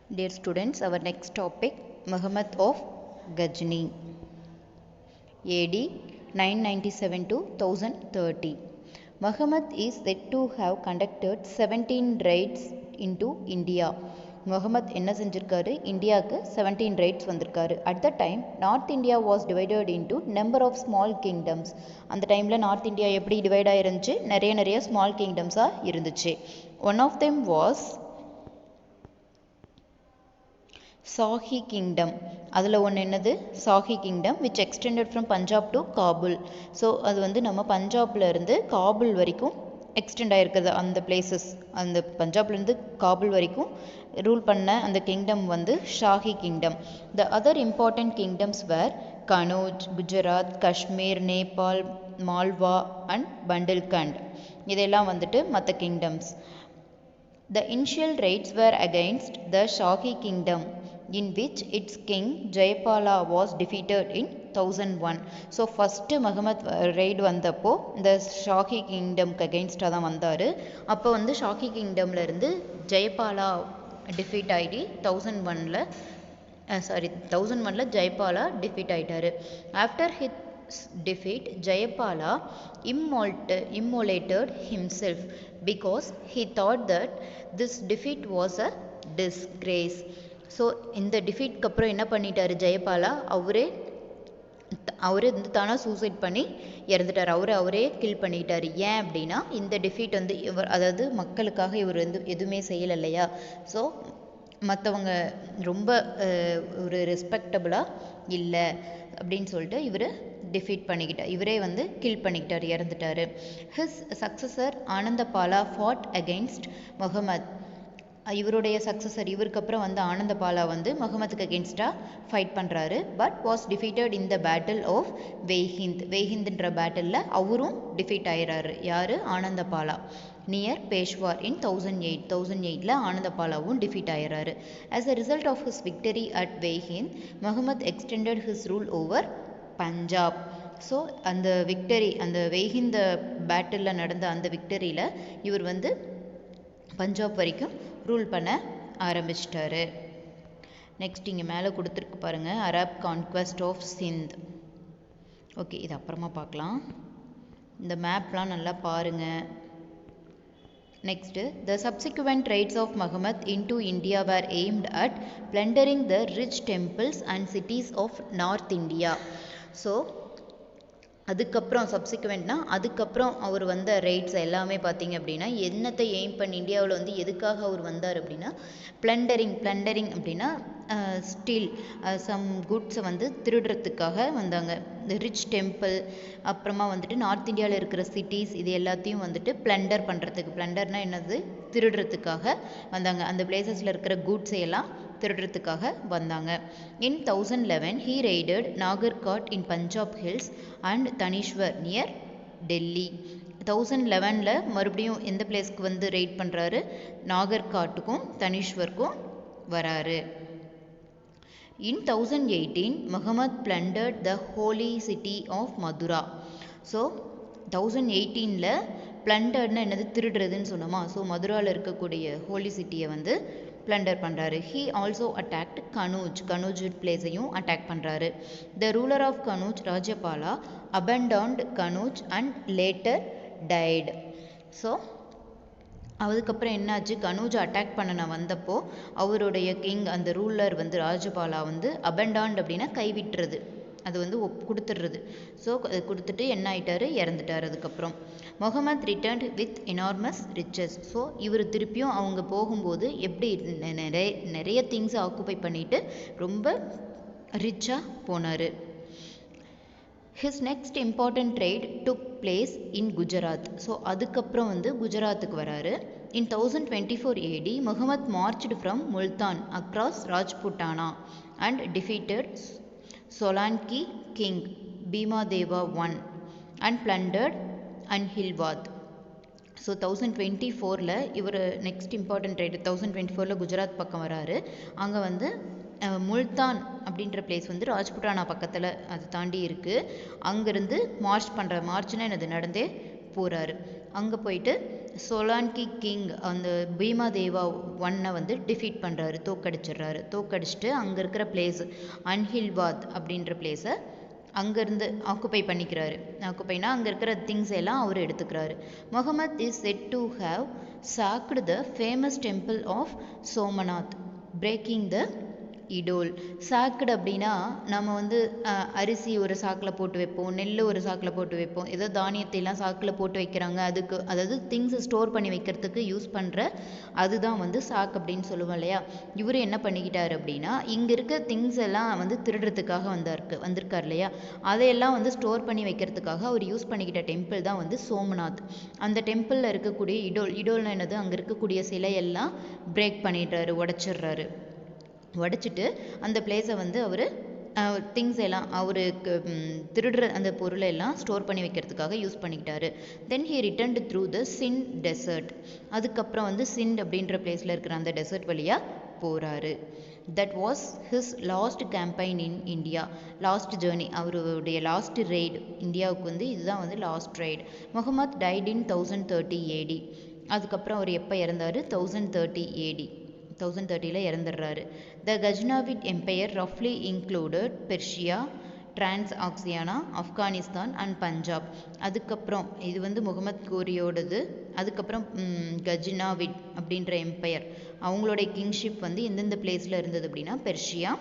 Dear students, our next topic Muhammad of Ghazni AD 997 to 1030. Muhammad is said to have conducted 17 raids into India. Mohammed என்ன செஞ்சிருக்காரு இந்தியாவுக்கு 17 raids வந்திருக்காரு. At the time north India was divided into number of small kingdoms. அந்த டைமில் north India எப்படி divide ஆயிருந்துச்சு, நிறைய small கிங்டம்ஸாக இருந்துச்சு. One of them was Shahi kingdom. அதில் ஒன்று என்னது, Shahi kingdom which extended from Punjab to Kabul. So அது வந்து நம்ம பஞ்சாப்லேருந்து காபுல் வரைக்கும் எக்ஸ்டெண்ட் ஆகிருக்குது. அந்த பிளேசஸ் அந்த பஞ்சாப்லேருந்து காபுல் வரைக்கும் ரூல் பண்ண அந்த கிங்டம் வந்து Shahi kingdom. The other important kingdoms were Kannauj, Gujarat, Kashmir, Nepal, Malwa and Bundelkhand. இதெல்லாம் வந்துட்டு மற்ற kingdoms. The initial raids were against the Shahi kingdom, in which its king Jayapala was defeated in 1001. So first Muhammad raid வந்தப்போ இந்த ஷாஹி கிங்டம்க்கு அகெயின்ஸ்டாக தான் வந்தார். அப்போ வந்து ஷாஹி கிங்டம்ல இருந்து ஜெயபாலா டிஃபீட் ஆகி 1001ல் ஜெயபாலா டிஃபீட் ஆகிட்டார். After hit defeat, Jayapala immolated himself because he thought that this defeat was a disgrace. So இந்த டிஃபீட்க்கு அப்புறம் என்ன பண்ணிட்டாரு ஜெயபாலா, அவரே வந்து தானாக சூசைட் பண்ணி இறந்துட்டார். அவரே கில் பண்ணிட்டார். ஏன் அப்படின்னா இந்த டிஃபீட் வந்து இவர், அதாவது மக்களுக்காக இவர் வந்து எதுவுமே செய்யலை இல்லையா. ஸோ மற்றவங்க ரொம்ப ஒரு ரெஸ்பெக்டபுளாக இல்லை அப்படின்னு சொல்லிட்டு இவர் டிஃபீட் பண்ணிக்கிட்டார். இவரே வந்து கில் பண்ணிக்கிட்டார், இறந்துட்டார். His successor Anandapala fought against Muhammad. இவருடைய சக்சஸர், இவருக்கு அப்புறம் வந்து ஆனந்தபாலா வந்து முகமதுக்கு அகெயின்ஸ்டாக ஃபைட் பண்ணுறாரு. But was defeated in the battle of Waihind. வெய்ஹிந்த்ன்ற பேட்டிலில் அவரும் டிஃபீட் ஆகிறாரு. யார், ஆனந்தபாலா. நியர் பேஷ்வார் இன் 1008 ஆனந்தபாலாவும் டிஃபீட் ஆகிறாரு. As a result of his victory at Waihind, Muhammad extended his rule over Punjab. So அந்த விக்டரி, அந்த வெய்ஹிந்த பேட்டிலில் நடந்த அந்த விக்டரியில் இவர் வந்து பஞ்சாப் வரைக்கும் ரூல் பண்ண ஆரம்பிச்சிட்டாரு. நெக்ஸ்ட் இங்கே மேலே கொடுத்துருக்கு பாருங்கள், Arab conquest of Sindh. Okay, இது அப்புறமா பார்க்கலாம். இந்த மேப்லாம் நல்லா பாருங்கள். Next, the subsequent raids of Muhammad into India were aimed at plundering the rich temples and cities of North India. So அதுக்கப்புறம் சப்சிக்வெண்ட்னா அதுக்கப்புறம் அவர் வந்த ரைட்ஸ் எல்லாமே பார்த்தீங்க அப்படின்னா என்னத்தை எய்ம் பண்ணி இந்தியாவில் வந்து எதுக்காக அவர் வந்தார் அப்படின்னா பிளண்டரிங் அப்படின்னா ஸ்டீல் சம் குட்ஸை வந்து திருடுறதுக்காக வந்தாங்க. இந்த ரிச் டெம்பிள், அப்புறமா வந்துட்டு நார்த் இந்தியாவில் இருக்கிற சிட்டிஸ், இது எல்லாத்தையும் வந்துட்டு பிளண்டர் பண்ணுறதுக்கு, பிளண்டர்னால் என்னது, திருடுறதுக்காக வந்தாங்க. அந்த பிளேசஸில் இருக்கிற குட்ஸை எல்லாம் திருடுறதுக்காக வந்தாங்க. In 1011 he raided Nagarkot in Punjab hills and Thaneshwar near Delhi. 1011 மறுபடியும் எந்த பிளேஸ்க்கு வந்து ரெய்ட் பண்ணுறாரு, நாகர்காட்டுக்கும் தனீஸ்வருக்கும் வராரு. In 1018 Muhammad plundered the holy city of Mathura. So 1018 பிளண்டர்னா என்னது, திருடுறதுன்னு சொன்னோமா. ஸோ மதுராவில் இருக்கக்கூடிய ஹோலி சிட்டியை வந்து பிளண்டர் பண்ணுறாரு. ஹீ ஆல்சோ அட்டாக்ட் கனூஜ் பிளேஸையும் அட்டாக் பண்ணுறாரு. The ruler of Kannauj Rajapala abandoned Kannauj and later died. So அதுக்கப்புறம் என்னாச்சு, கனூஜ் அட்டாக் பண்ண வந்தப்போ அவருடைய கிங், அந்த ரூலர் வந்து ராஜபாலா வந்து அபண்டான்ட் அப்படின்னா கைவிட்டுறது, அது வந்து கொடுத்துடுறது. ஸோ கொடுத்துட்டு என்ன ஆயிட்டார், இறந்துட்டார். அதுக்கப்புறம் Muhammad returned with enormous riches. So இவர் திருப்பியும் அவங்க போகும்போது எப்படி நிறைய திங்ஸை ஆக்குபை பண்ணிட்டு ரொம்ப ரிச்சாக போனார். His next important trade took place in Gujarat. So அதுக்கப்புறம் வந்து குஜராத்துக்கு வராரு. In 1024 AD Muhammad marched from Multan across Rajputana and defeated Solanki king Bhimadeva I and plundered Anhilwat. So 1024 இவர் நெக்ஸ்ட் இம்பார்ட்டன்ட் ரைடு 1024 குஜராத் பக்கம் வராரு. அங்கே வந்து முல்தான் அப்படின்ற பிளேஸ் வந்து ராஜ்புட்டானா பக்கத்தில் அது தாண்டி இருக்குது. அங்கேருந்து மார்ச்னா என்னது, நடந்தே போகிறாரு. அங்கே போயிட்டு சோலான்கி கிங் அந்த பீமா தேவா ஒன்னை வந்து டிஃபீட் பண்ணுறாரு, தோக்கடிச்சிட்டு அங்கே இருக்கிற பிளேஸ் அன்ஹில்வாத் அப்படின்ற பிளேஸை அங்கேருந்து ஆக்குப்பைனா அங்கே இருக்கிற திங்ஸ் எல்லாம் அவர் எடுத்துக்கிறாரு. Muhammad is said to have sacked the famous temple of Somnath, breaking the idol. Sacked அப்படின்னா நம்ம வந்து அரிசி ஒரு சாக்கில் போட்டு வைப்போம், நெல் ஒரு சாக்கில் போட்டு வைப்போம், ஏதோ தானியத்தை எல்லாம் சாக்கில் போட்டு வைக்கிறாங்க, அதுக்கு அதாவது திங்ஸ் ஸ்டோர் பண்ணி வைக்கிறதுக்கு யூஸ் பண்ணுற அதுதான் வந்து சாக்கு அப்படின்னு சொல்லுவோம் இல்லையா. இவர் என்ன பண்ணிக்கிட்டாரு அப்படின்னா இங்கே இருக்க திங்ஸ் எல்லாம் வந்து திருடுறதுக்காக வந்திருக்கார் இல்லையா, அதையெல்லாம் வந்து ஸ்டோர் பண்ணி வைக்கிறதுக்காக அவர் யூஸ் பண்ணிக்கிட்ட டெம்பிள் தான் வந்து சோமநாத். அந்த டெம்பிளில் இருக்கக்கூடிய இடோல்னா என்னது, அங்கே இருக்கக்கூடிய சிலையெல்லாம் பிரேக் பண்ணிடுறாரு, உடைச்சிட்டு அந்த பிளேஸை வந்து அவர் திங்ஸ் எல்லாம் அவருக்கு திருடுற அந்த பொருளை எல்லாம் ஸ்டோர் பண்ணி வைக்கிறதுக்காக யூஸ் பண்ணிக்கிட்டாரு. Then he returned through the Sindh desert. அதுக்கப்புறம் வந்து சிண்ட் அப்படின்ற பிளேஸில் இருக்கிற அந்த டெசர்ட் வழியாக போகிறாரு. That was his last campaign in India, last journey, அவருடைய லாஸ்ட் ரெய்டு இந்தியாவுக்கு வந்து இதுதான் வந்து last raid. Muhammad died in 1030 AD. அதுக்கப்புறம் அவர் எப்போ இறந்தார், 1030 AD, 1030 இறந்துடுறாரு. த கஜ்னாவிட் எம்பையர் ரஃப்லி included Persia, Transoxiana, Afghanistan and Punjab. அதுக்கப்புறம் இது வந்து முகமது கோரியோடது. அதுக்கப்புறம் கஜ்னாவிட் அப்படின்ற எம்பையர் அவங்களுடைய கிங்ஷிப் வந்து எந்தெந்த பிளேஸில் இருந்தது அப்படின்னா Persia,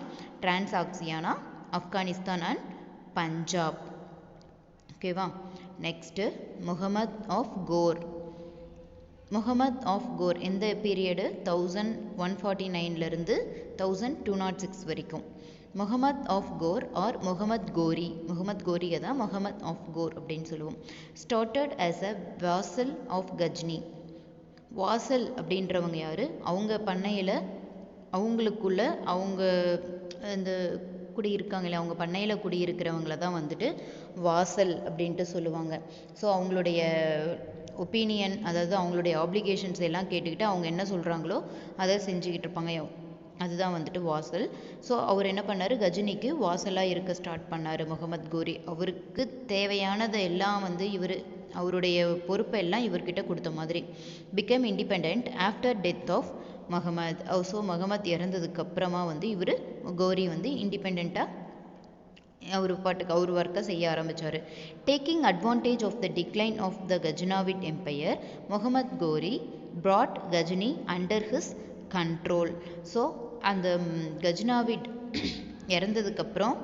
Transoxiana, Afghanistan and Punjab. ஓகேவா. Next Muhammad of Ghor. Muhammad of Ghor எந்த பீரியடு, 1149 1206 வரைக்கும். முகமது ஆஃப் கோர் ஆர் முகமது கோரியை தான் முகமது ஆஃப் கோர் அப்படின்னு சொல்லுவோம். ஸ்டார்டட் ஆஸ் அ வாசல் ஆஃப் கஜ்னி. வாசல் அப்படின்றவங்க யார், அவங்க பண்ணையில் அவங்களுக்குள்ள அவங்க இந்த குடியிருக்காங்களே, அவங்க பண்ணையில் குடியிருக்கிறவங்கள தான் வந்துட்டு வாசல் அப்படின்ட்டு சொல்லுவாங்க. ஸோ அவங்களுடைய ஒப்பீனியன், அதாவது அவங்களுடைய ஆப்ளிகேஷன்ஸ் எல்லாம் கேட்டுக்கிட்டு அவங்க என்ன சொல்கிறாங்களோ அதை செஞ்சுக்கிட்டு இருப்பாங்க, அதுதான் வந்துட்டு வாசல். ஸோ அவர் என்ன பண்ணார், கஜினிக்கு வாசலாக இருக்க ஸ்டார்ட் பண்ணார் முகமது கோரி. அவருக்கு தேவையானதை எல்லாம் வந்து அவருடைய பொறுப்பை எல்லாம் இவர்கிட்ட கொடுத்த மாதிரி. Become independent after death of Muhammad. So Muhammad இறந்ததுக்கு அப்புறமா வந்து கோரி வந்து இண்டிபெண்ட்டாக அவர் பாட்டுக்கு அவர் ஒர்க்கை செய்ய ஆரம்பித்தார். Taking advantage of the decline of the Ghaznavid empire, Muhammad Ghori brought Ghazni under his control. So அந்த கஜ்னாவிட் இறந்ததுக்கப்புறம்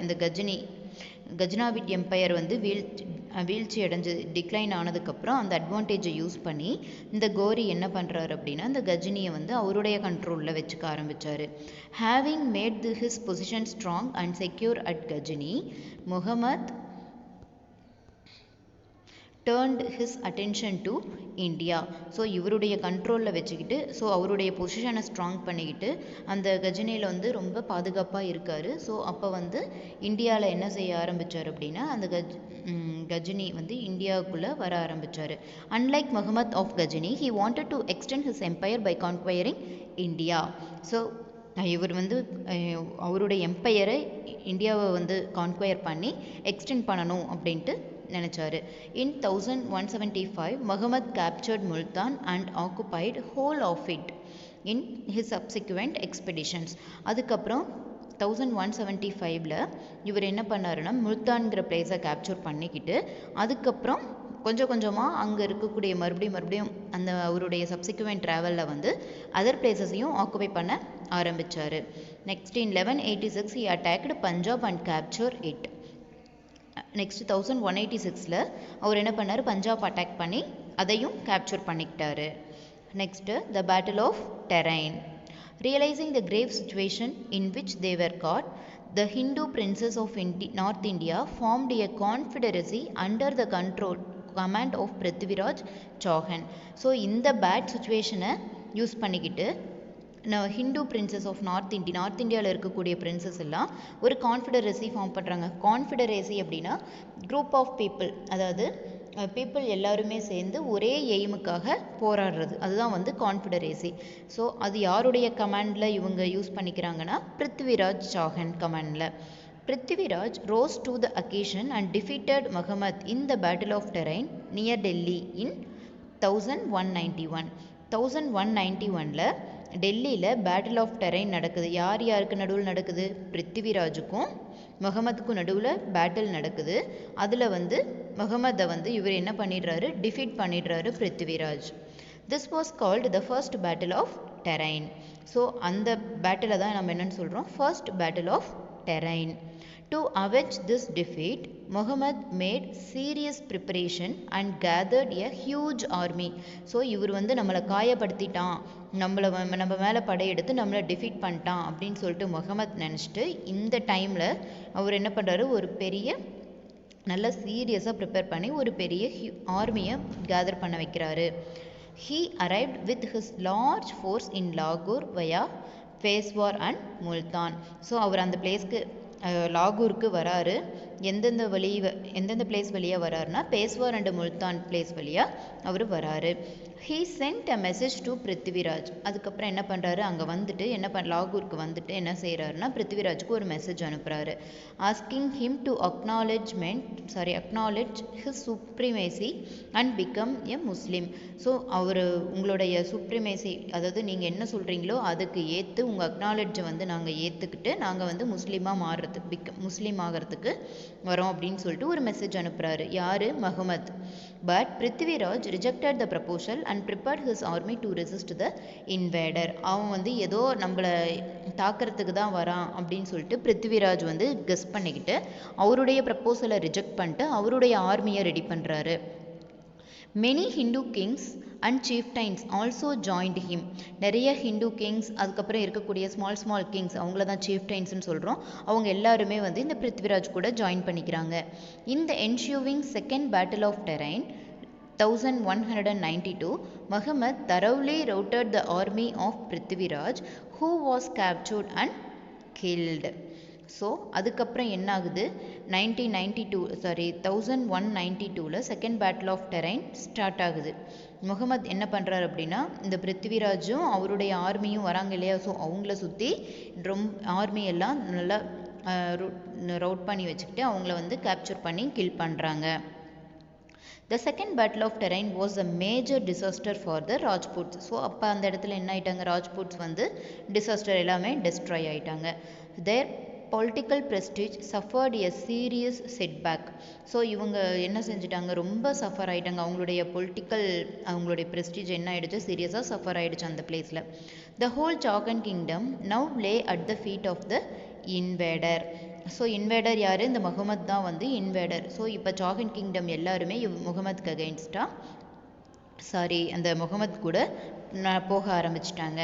அந்த கஜ்னாவிட் எம்பையர் வந்து வீழ்ச்சி அடைஞ்சு டிக்ளைன் ஆனதுக்கப்புறம் அந்த அட்வான்டேஜை யூஸ் பண்ணி இந்த கோரி என்ன பண்ணுறாரு அப்படின்னா இந்த கஜினியை வந்து அவருடைய கண்ட்ரோலில் வச்சுக்க ஆரம்பித்தார். Having made his position strong and secure at Ghazni, Muhammad turned his attention to India. So இவருடைய கண்ட்ரோலில் வச்சுக்கிட்டு, ஸோ அவருடைய பொசிஷனை ஸ்ட்ராங் பண்ணிக்கிட்டு அந்த கஜினியில் வந்து ரொம்ப பாதுகாப்பாக இருக்கார். ஸோ அப்போ வந்து இந்தியாவில் என்ன செய்ய ஆரம்பித்தார் அப்படின்னா அந்த கஜினி வந்து இந்தியாவுக்குள்ளே வர ஆரம்பித்தார். Unlike Muhammad of Ghazni, he wanted to extend his empire by conquering India. So இவர் வந்து அவருடைய எம்பையரை இந்தியாவை வந்து கான்குவயர் பண்ணி எக்ஸ்டெண்ட் பண்ணணும் அப்படின்ட்டு நினச்சாரு. In 1175 Muhammad captured Multan and occupied whole of it in his subsequent expeditions. அதுக்கப்புறம் 1175 இவர் என்ன பண்ணாருன்னா முல்தான்கிற பிளேஸை கேப்சர் பண்ணிக்கிட்டு அதுக்கப்புறம் கொஞ்சம் கொஞ்சமாக அங்கே இருக்கக்கூடிய மறுபடியும் அந்த அவருடைய சப்சிக்வெண்ட் ட்ராவலில் வந்து அதர் பிளேசஸையும் ஆக்குபை பண்ண ஆரம்பித்தார். Next in 1186 he attacked Punjab and capture it. Next 1186 அவர் என்ன பண்ணார், பஞ்சாப் அட்டாக் பண்ணி அதையும் கேப்சர் பண்ணிக்கிட்டாரு. Next the battle of Tarain. Realising the grave situation in which they were caught, the Hindu princes of North India formed a confederacy under the command of Prithviraj Chauhan. So இந்த bad சுச்சுவேஷனை use பண்ணிக்கிட்டு Hindu princess of north இந்தியாவில் இருக்கக்கூடிய princess எல்லாம் ஒரு confederacy form பண்ணுறாங்க. Confederacy அப்படின்னா group of people, அதாவது பீப்புள் எல்லாருமே சேர்ந்து ஒரே எய்முக்காக போராடுறது, அதுதான் வந்து கான்ஃபெடரசி. ஸோ அது யாருடைய கமாண்டில் இவங்க யூஸ் பண்ணிக்கிறாங்கன்னா பிருத்விராஜ் சௌஹான் கமாண்டில். Prithviraj rose to the occasion and defeated Muhammad in the battle of Tarain near Delhi in 1191. 1191ல் டெல்லியில் பேட்டில் ஆஃப் டெரைன் நடக்குது. யார் யாருக்கு நடுவில் நடக்குது? பிருத்திவிராஜுக்கும் முகமதுக்கும் நடுவில் பேட்டில் நடக்குது. அதில் முகமதை இவர் என்ன பண்ணிடுறாரு? டிஃபீட் பண்ணிடுறாரு Prithviraj. This was called the first battle of Tarain. So அந்த பேட்டிலை தான் நம்ம என்னென்னு சொல்கிறோம்? First battle of Tarain. To avenge this defeat, Muhammad made serious preparation and gathered a huge army. So இவர் நம்மளை காயப்படுத்திட்டான், நம்ம மேலே படையெடுத்து நம்மளை டிஃபீட் பண்ணிட்டான் அப்படின்னு சொல்லிட்டு முகமது நினச்சிட்டு இந்த டைமில் அவர் என்ன பண்ணுறாரு? ஒரு பெரிய நல்ல சீரியஸாக ப்ரிப்பேர் பண்ணி ஒரு பெரிய ஆர்மியை கேதர் பண்ண வைக்கிறாரு. He arrived with his large force in Lahore via Peshawar and Multan. So அவர் அந்த பிளேஸ்க்கு லாகூருக்கு வராரு. எந்தெந்த பிளேஸ் வழியாக வராருன்னா பேஸ்வார் அண்ட் முல்தான் பிளேஸ் வழியாக அவர் வராரு. He send a message to Prithviraj. அதுக்கப்புறம் என்ன பண்ணுறாரு? அங்கே லாகூருக்கு வந்துட்டு என்ன செய்கிறாருன்னா பிருத்திவிராஜுக்கு ஒரு மெசேஜ் அனுப்புகிறாரு. Asking him to acknowledge his supremacy and become a Muslim. So அவர் உங்களுடைய சுப்ரிமேசி, அதாவது நீங்கள் என்ன சொல்கிறீங்களோ அதுக்கு ஏற்று உங்கள் அக்னாலேஜை நாங்கள் ஏற்றுக்கிட்டு நாங்கள் முஸ்லீம் ஆகிறதுக்கு வரோம் அப்படின்னு சொல்லிட்டு ஒரு மெசேஜ் அனுப்புகிறாரு. யார்? Muhammad. But Prithviraj rejected the proposal and prepared his army to resist the invader. அவன் ஏதோ நம்மளை தாக்கிறதுக்கு தான் வரான் அப்படின்னு சொல்லிட்டு பிருத்திவிராஜ் கெஸ் பண்ணிக்கிட்டு அவருடைய ப்ரப்போசலை ரிஜெக்ட் பண்ணிட்டு அவருடைய ஆர்மியை ரெடி பண்ணுறாரு. Many Hindu kings and chieftains also joined him. நிறைய ஹிந்து கிங்ஸ், அதுக்கப்புறம் இருக்கக்கூடிய ஸ்மால் கிங்ஸ், அவங்கள தான் சீஃப்டைன்ஸ்னு சொல்கிறோம். அவங்க எல்லாருமே இந்த பிருத்திவிராஜ் கூட ஜாயின் பண்ணிக்கிறாங்க. In the ensuing second battle of Terrain 1192, Muhammad thoroughly routed the army of Prithviraj, who was captured and killed. So அதுக்கப்புறம் என்ன ஆகுது? 1192ல் second battle of Tarain start ஆகுது. முகமது என்ன பண்ணுறாரு அப்படின்னா, இந்த பிருத்திவிராஜும் அவருடைய ஆர்மியும் வராங்க இல்லையா, ஸோ அவங்கள சுற்றி ஆர்மியெல்லாம் நல்லா ரவுட் பண்ணி வச்சுக்கிட்டு அவங்கள கேப்சர் பண்ணி கில் பண்ணுறாங்க. The second battle of Terrain was a major disaster for the Rajputs. So அப்போ அந்த இடத்துல என்ன ஆயிட்டாங்க? ராஜ்புட்ஸ் டிசாஸ்டர் எல்லாமே டெஸ்ட்ராய் ஆயிட்டாங்க. Their political prestige suffered a serious setback. So இவங்க என்ன செஞ்சிட்டாங்க? ரொம்ப சஃபர் ஆகிட்டாங்க. அவங்களுடைய ப்ரெஸ்டீஜ் என்ன ஆகிடுச்சு? சீரியஸாக சஃபர் ஆகிடுச்சு அந்த பிளேஸில். The whole Chhagan kingdom now Leh at the feet of the invader. So invader யார்? இந்த முகமது தான் இன்வேடர். ஸோ இப்போ சாகன் கிங்டம் எல்லாருமே முகமதுக்கு அகெயின்ஸ்டாக அந்த முகமது கூட போக ஆரம்பிச்சிட்டாங்க.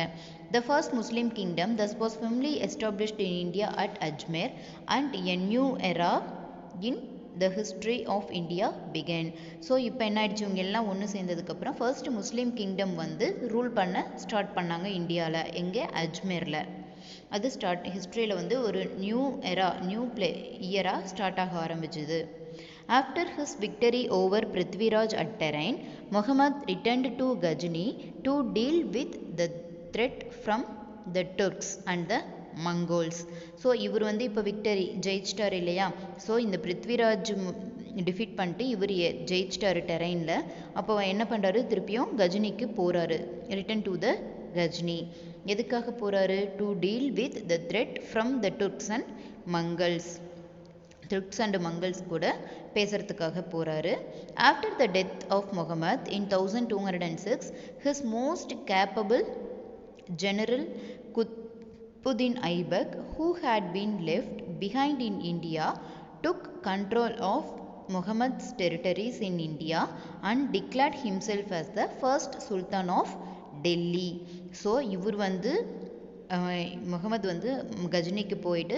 The first Muslim kingdom thus was firmly established in India at Ajmer, and a new era in the history of India began. So இப்போ என்ன ஆயிடுச்சு? இவங்க எல்லாம் ஒன்று சேர்ந்ததுக்கப்புறம் ஃபர்ஸ்ட் முஸ்லீம் கிங்டம் ரூல் பண்ண ஸ்டார்ட் பண்ணாங்க இந்தியாவில். எங்கே? அஜ்மேரில். அது ஹிஸ்ட்ரியில் ஒரு நியூ இயரா ஸ்டார்ட் ஆக ஆரம்பிச்சுது. After his victory over Prithviraj at Terrain, Muhammad returned to Ghazni to deal with the threat from the Turks and the Mongols. So இவர் இப்போ விக்டரி ஜெயிச்சிட்டார் இல்லையா? ஸோ இந்த பிருத்விராஜ் டிஃபீட் பண்ணிட்டு இவர் ஜெயிச்சிட்டார் டெரைனில். அப்போ என்ன பண்ணுறாரு? திருப்பியும் கஜினிக்கு போகிறாரு. Return to the Ghazni. எதுக்காக போகிறாரு? To deal with the threat from the Turks and Mongols. Turks and Mongols கூட பேசுறதுக்காக போகிறாரு. After the death of Muhammad in 1206, his most capable general Qutbuddin Aibak, who had been left behind in India, took control of Muhammad's territories in India and declared himself as the first Sultan of Delhi. So இவர் முகமது கஜினிக்கு போயிட்டு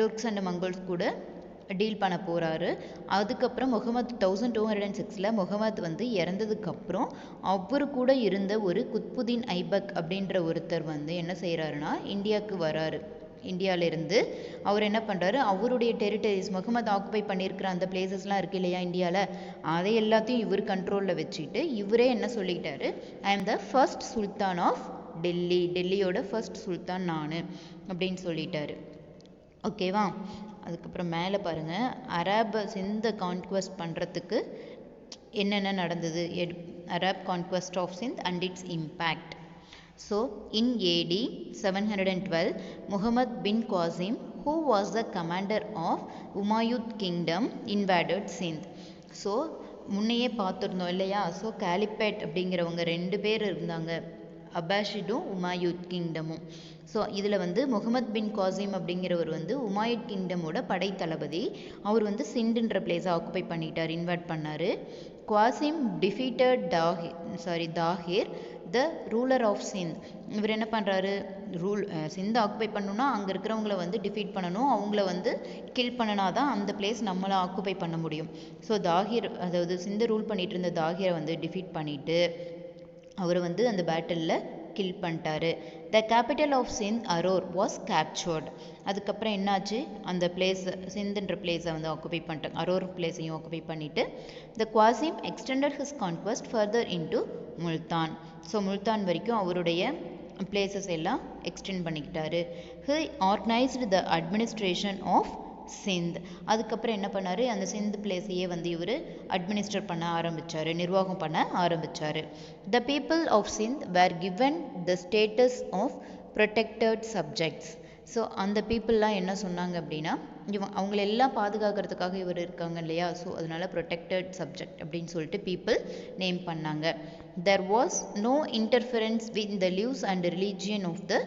டுர்க்ஸ் and Mongols கூட deal பண்ண போகிறாரு. அதுக்கப்புறம் முகமது 1206ல் முகமது இறந்ததுக்கப்புறம் அவர் கூட இருந்த ஒரு குத்புதீன் ஐபக் அப்படின்ற ஒருத்தர் என்ன செய்கிறாருன்னா இந்தியாவுக்கு வராரு. இந்தியாவிலேருந்து அவர் என்ன பண்ணுறாரு? அவருடைய டெரிட்டரிஸ் முகமது ஆக்குபை பண்ணியிருக்கிற அந்த பிளேசஸ்லாம் இருக்குது இல்லையா இந்தியாவில், அதை எல்லாத்தையும் இவர் கண்ட்ரோலில் வச்சுக்கிட்டு இவரே என்ன சொல்லிக்கிட்டாரு? I am the first sultan of Delhi, டெல்லியோட ஃபர்ஸ்ட் சுல்தான் நான் அப்படின்னு சொல்லிட்டாரு. ஓகேவா? அதுக்கப்புறம் மேலே பாருங்கள், அரபஸ் இந்த கான்குவஸ்ட் பண்ணுறதுக்கு என்னென்ன நடந்தது. Arab conquest of Sindh and its impact. So, in AD 712, Muhammad bin Qasim, who was the commander of Umayyad kingdom, invaded Sindh. So முன்னையே பார்த்துருந்தோம் இல்லையா? ஸோ காலிப்பேட் அப்படிங்கிறவங்க 2 பேர் இருந்தாங்க, அபாஷிடும் உமாயூத் கிங்டமும். ஸோ இதில் வந்து முகமது பின் காசிம் அப்படிங்கிறவர் வந்து உமாயூத் கிங்டமோட படைத்தளபதி. அவர் வந்து சிண்டுன்ற பிளேஸை ஆக்குபை பண்ணிட்டார், இன்வைட் பண்ணார். Qasim defeated Dahir the ruler of Sindh. இவர் என்ன பண்ணுறாரு, சிந்தை ஆக்குபை பண்ணணும்னா அங்கே இருக்கிறவங்கள வந்து டிஃபீட் பண்ணணும், அவங்கள வந்து கில் பண்ணினா தான் அந்த பிளேஸ் நம்மளை ஆக்குபை பண்ண முடியும். ஸோ தாஹிர், அதாவது சிந்தை ரூல் பண்ணிட்டு இருந்த தாஹிரை வந்து டிஃபீட் பண்ணிவிட்டு அவர் வந்து அந்த பேட்டிலில் கில் பண்ணிட்டாரு. The capital of Sindh Aror was captured. அதுக்கப்புறம் என்னாச்சு, அந்த பிளேஸ் சிந்துன்ற பிளேஸை வந்து ஆக்குபை பண்ணிட்டாங்க, அரோர் பிளேஸையும் ஆக்குபை பண்ணிவிட்டு the Qasim extended his conquest further into Multan. So Multan வரைக்கும் அவருடைய பிளேசஸ் எல்லாம் எக்ஸ்டெண்ட் பண்ணிக்கிட்டாரு. He organised the administration of Sindh. அதுக்கப்புறம் என்ன பண்ணார், அந்த சிந்த் பிளேஸையே வந்து இவர் அட்மினிஸ்ட்ரேட் பண்ண ஆரம்பித்தார், நிர்வாகம் பண்ண ஆரம்பித்தார். The people of Sindh were given the status of protected subjects. So அந்த பீப்புளெலாம் என்ன சொன்னாங்க அப்படின்னா, அவங்களெல்லாம் பாதுகாக்கிறதுக்காக இவர் இருக்காங்க இல்லையா, ஸோ அதனால் ப்ரொடெக்டட் சப்ஜெக்ட் அப்படின்னு சொல்லிட்டு பீப்புள் நேம் பண்ணாங்க. There was no interference with the lives and religion of the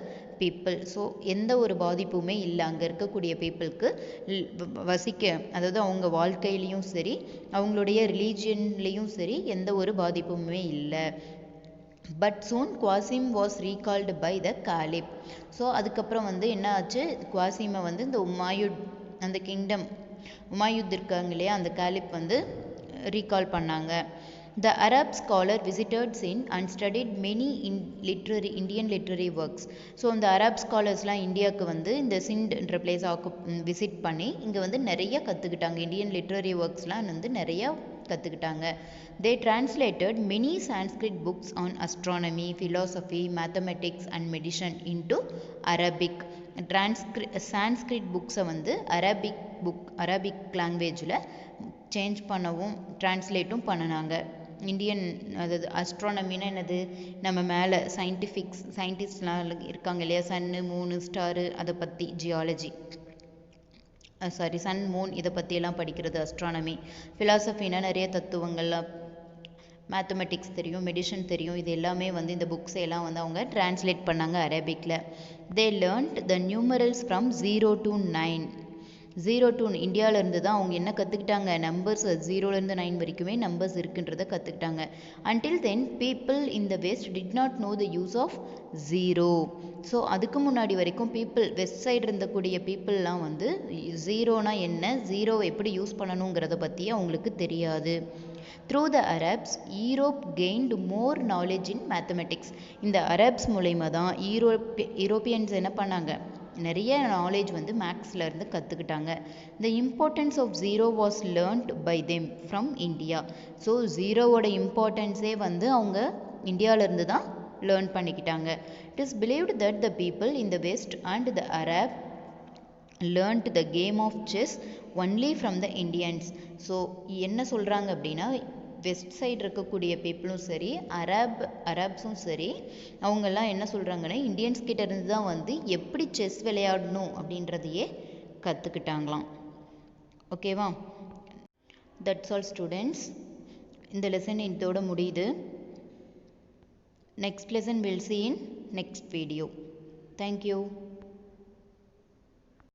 people. So எந்த ஒரு பாதிப்புமே இல்லை அங்கே இருக்கக்கூடிய பீப்புளுக்கு வசிக்க, அதாவது அவங்க வாழ்க்கையிலையும் சரி அவங்களுடைய ரிலீஜியன்லேயும் சரி எந்த ஒரு பாதிப்புமே இல்லை. But soon Qasim was recalled by the caliph. So அதுக்கப்புறம் வந்து என்ன ஆச்சு, குவாசிமை வந்து இந்த உமாயுத், அந்த கிங்டம் உமாயுத் இருக்காங்க இல்லையா, அந்த காலிப் வந்து ரீகால் பண்ணாங்க. The Arab scholar visited Sindh and studied many Indian literary works. So இந்த அரப் ஸ்காலர்ஸ்லாம் இந்தியாவுக்கு வந்து இந்த சிண்ட்ன்ற பிளேஸை விசிட் பண்ணி இங்கே வந்து நிறைய கற்றுக்கிட்டாங்க, இந்தியன் லிட்ரரி ஒர்க்ஸ்லாம் வந்து நிறையா கற்றுக்கிட்டாங்க. They translated many Sanskrit books on astronomy, philosophy, mathematics and medicine into Arabic. Sanskrit புக்ஸை வந்து அரபிக் லாங்குவேஜில் சேஞ்ச் பண்ணவும் டிரான்ஸ்லேட்டும் பண்ணினாங்க. இந்தியன், அதாவது அஸ்ட்ரானமின்னா என்னது, நம்ம மேலே சயின்டிஸ்ட்லாம் இருக்காங்க இல்லையா, சன்னு மூணு ஸ்டாரு, அதை பற்றி ஜியாலஜி, சன் மூன் இதை பற்றியெல்லாம் படிக்கிறது அஸ்ட்ரானமி. ஃபிலாசபின்னா நிறைய தத்துவங்கள்லாம், மேத்தமெட்டிக்ஸ் தெரியும், மெடிசன் தெரியும், இது எல்லாமே வந்து இந்த புக்ஸ் எல்லாம் வந்து அவங்க டிரான்ஸ்லேட் பண்ணாங்க அரபிக்கில். They learned the numerals from 0 to 9. 0 to இந்தியாவிலேருந்து தான் அவங்க என்ன கற்றுக்கிட்டாங்க, நம்பர்ஸ் 0லேருந்து 9 வரைக்குமே நம்பர்ஸ் இருக்குன்றதை கற்றுக்கிட்டாங்க. Until then people in the west did not know the use of 0. So அதுக்கு முன்னாடி வரைக்கும் பீப்புள், வெஸ்ட் சைடு இருந்தக்கூடிய பீப்புளெலாம் வந்து 0னா என்ன, 0வை எப்படி யூஸ் பண்ணணுங்கிறத பற்றி அவங்களுக்கு தெரியாது. Through the Arabs Europe gained more knowledge in mathematics. இந்த அரப்ஸ் மூலயமா தான் யூரோப்பியன்ஸ் என்ன பண்ணாங்க, நிறைய நாலேஜ் வந்து மேக்ஸில் இருந்து கற்றுக்கிட்டாங்க. The importance of 0 was learned by them from India. So 0வோட இம்பார்ட்டன்ஸே வந்து அவங்க இந்தியாவிலேருந்து தான் லேர்ன் பண்ணிக்கிட்டாங்க. It is believed that the people in the West and the Arab learned the game of chess only from the Indians. So என்ன சொல்கிறாங்க அப்படின்னா, வெஸ்ட் சைடு இருக்கக்கூடிய பீப்புளும் சரி, அரப்ஸும் சரி, அவங்கெல்லாம் என்ன சொல்கிறாங்கன்னா, இந்தியன்ஸ் கிட்ட இருந்து தான் வந்து எப்படி செஸ் விளையாடணும் அப்படின்றதையே கற்றுக்கிட்டாங்களாம். ஓகேவா? That's all students. இந்த லெசன் இதோட முடியுது. Next lesson will see in next video. Thank you.